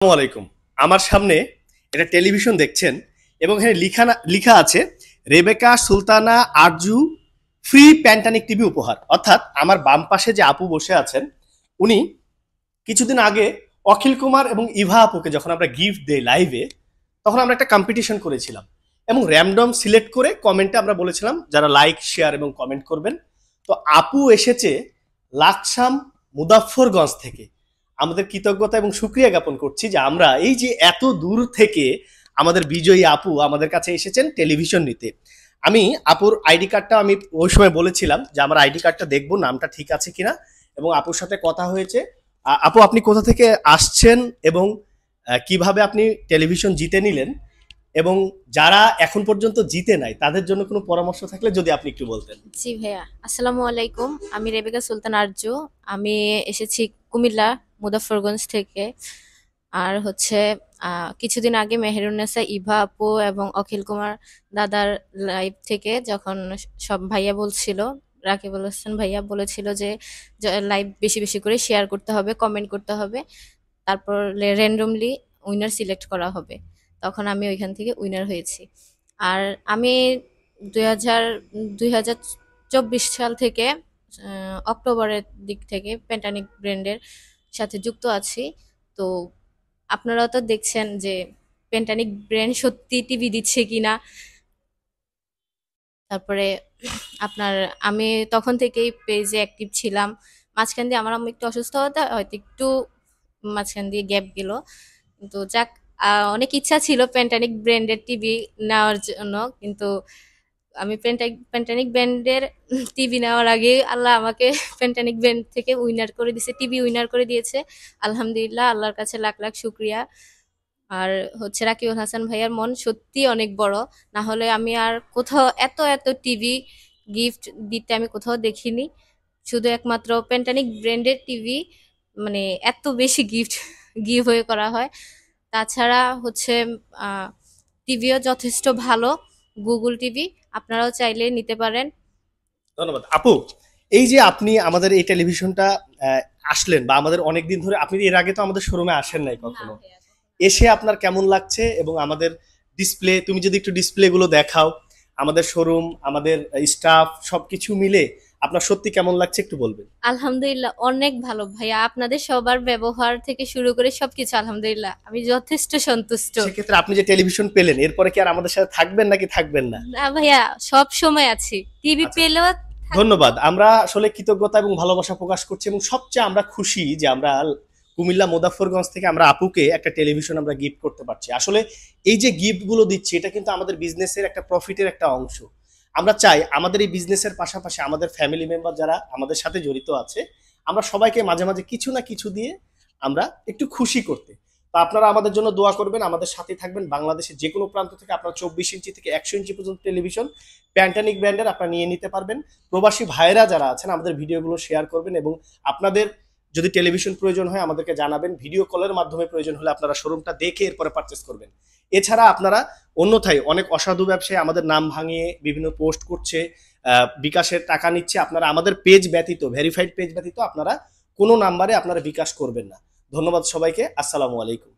আসসালামু আলাইকুম। আমার সামনে এটা টেলিভিশন দেখছেন এবং এখানে লিখা আছে রেবেকা সুলতানা আরজু ফ্রি প্যান্টানিক টিভি উপহার। অর্থাৎ আমার বাম পাশে যে আপু বসে আছেন উনি কিছুদিন আগে অখিল কুমার এবং ইভা আপুকে যখন আমরা গিফট দেই লাইভে, তখন আমরা একটা কম্পিটিশন করেছিলাম এবং র্যান্ডম সিলেক্ট করে কমেন্টে আমরা বলেছিলাম যারা লাইক শেয়ার এবং কমেন্ট করবেন। তো আপু এসেছে লাকসাম মুজাফফরগঞ্জ থেকে। আমাদের কৃতজ্ঞতা এবং সুক্রিয়া জ্ঞাপন করছি যে আমরা এই যে এত দূর থেকে আমাদের বিজয়ী আপু আমাদের কাছে এসেছেন টেলিভিশন নিতে। আমি আপুর আইডি কার্ডটা আমি ওই সময় বলেছিলাম যে আমার আইডি কার্ডটা দেখবো নামটা ঠিক আছে কিনা, এবং আপুর সাথে কথা হয়েছে। আপু, আপনি কোথা থেকে আসছেন এবং কিভাবে আপনি টেলিভিশন জিতে নিলেন, এবং যারা এখন পর্যন্ত জিতে নাই তাদের জন্য কোনো পরামর্শ থাকলে যদি আপনি একটু বলতেন। জি ভাইয়া, আসসালামু আলাইকুম। আমি রেবেকা সুলতান আরজু। আমি এসেছি কুমিল্লা মুজাফফরগঞ্জ থেকে। আর হচ্ছে কিছুদিন আগে মেহেরুন্নেসা ইভা আপু এবং অখিল কুমার দাদার লাইভ থেকে যখন সব ভাইয়া বলছিল, রাকিবুল হাসান ভাইয়া বলেছিল যে লাইভ বেশি বেশি করে শেয়ার করতে হবে, কমেন্ট করতে হবে, তারপর র্যান্ডমলি উইনার সিলেক্ট করা হবে। তখন আমি ওইখান থেকে উইনার হয়েছি। আর আমি 2000 2024 সাল থেকে অক্টোবরের দিক থেকে পেন্টানিক ব্র্যান্ডের সাথে যুক্ত আছি। তো আপনারা তো দেখছেন যে পেন্টানিক ব্র্যান্ড সত্যি টিভি দিচ্ছে কিনা। তারপরে আপনার আমি তখন থেকেই পেজে অ্যাক্টিভ ছিলাম। মাঝখান দিয়ে আমার আম্মু একটু অসুস্থ হতে হয়তো একটু মাঝখান দিয়ে গ্যাপ গেল, কিন্তু যাক, অনেক ইচ্ছা ছিল পেন্টানিক ব্র্যান্ডের টিভি নেওয়ার জন্য। কিন্তু আমি পেন্টানিক ব্র্যান্ডের টিভি নেওয়ার আগে আল্লাহ আমাকে পেন্টানিক ব্র্যান্ড থেকে উইনার করে দিয়েছে, টিভি উইনার করে দিয়েছে। আলহামদুলিল্লাহ, আল্লাহর কাছে লাখ লাখ শুক্রিয়া। আর হচ্ছে রাকিবুল হাসান ভাইয়ার মন সত্যি অনেক বড়, না হলে আমি আর কোথাও এত এত টিভি গিফট দিতে আমি কোথাও দেখিনি। শুধু একমাত্র পেন্টানিক ব্র্যান্ডের টিভি, মানে এত বেশি গিফট গিভ হয়ে করা হয়। তাছাড়া হচ্ছে টিভিও যথেষ্ট ভালো, গুগল টিভি, আপনারাও চাইলে নিতে পারেন। ধন্যবাদ আপু। এই যে আপনি আমাদের এই টেলিভিশনটা আহ, আসলেন, বা আমাদের অনেক দিন ধরে আপনি এর আগে তো আমাদের শোরুমে আসেন নাই না কখনো, ভাইয়া, এসে আপনার কেমন লাগছে? এবং আমাদের ডিসপ্লে, তুমি যদি একটু ডিসপ্লে গুলো দেখাও, আমাদের শোরুম, আমাদের স্টাফ সবকিছু মিলে আপনার সত্যি কেমন লাগছে একটু বলবেন। আলহামদুলিল্লাহ অনেক ভালো ভাইয়া, আপনাদের সবার ব্যবহার থেকে শুরু করে সবকিছু আলহামদুলিল্লাহ আমি যথেষ্ট সন্তুষ্ট। সেক্ষেত্রে আপনি যে টেলিভিশন পেলেন এরপরে কি আর আমাদের সাথে থাকবেন নাকি থাকবেন না? না ভাইয়া, সব সময় আছি, টিভি আচ্ছা, পেলেও থাকবো। ধন্যবাদ। আমরা আসলে কৃতজ্ঞতা এবং ভালোবাসা প্রকাশ করছি, এবং সবচেয়ে আমরা খুশি যে আমরা কুমিল্লা মুজাফফরগঞ্জ থেকে আমরা আপুকে একটা টেলিভিশন আমরা গিফট করতে পারছি। আসলে এই যে গিফট গুলো দিচ্ছি এটা কিন্তু আমাদের বিজনেসের একটা প্রফিটের একটা অংশ। আমরা চাই আমাদের এই বিজনেসের পাশাপাশি আমাদের ফ্যামিলি মেম্বার যারা আমাদের সাথে জড়িত আছে, আমরা সবাইকে মাঝে মাঝে কিছু না কিছু দিয়ে আমরা একটু খুশি করতে। তো আপনারা আমাদের জন্য দোয়া করবেন, আমাদের সাথে থাকবেন। বাংলাদেশের যে কোনো প্রান্ত থেকে আপনারা 24 ইঞ্চি থেকে 100 ইঞ্চি পর্যন্ত টেলিভিশন প্যান্টানিক ব্র্যান্ডের আপনারা নিয়ে নিতে পারবেন। প্রবাসী ভাইয়েরা যারা আছেন আমাদের ভিডিওগুলো শেয়ার করবেন, এবং আপনাদের যদি টেলিভিশন প্রয়োজন হয় আমাদেরকে জানাবেন। ভিডিও কলের মাধ্যমে প্রয়োজন হলে আপনারা শোরুমটা দেখে এরপরে পারচেস করবেন। এছাড়া আপনারা অন্যথায় অনেক অসাধু ব্যবসায়ী আমাদের নাম ভাঙিয়ে বিভিন্ন পোস্ট করছে, বিকাশের টাকা নিচ্ছে। আপনারা আমাদের পেজ ব্যতীত, ভেরিফাইড পেজ ব্যতীত আপনারা কোনো নাম্বারে আপনারা বিকাশ করবেন না। ধন্যবাদ সবাইকে। আসসালামু আলাইকুম।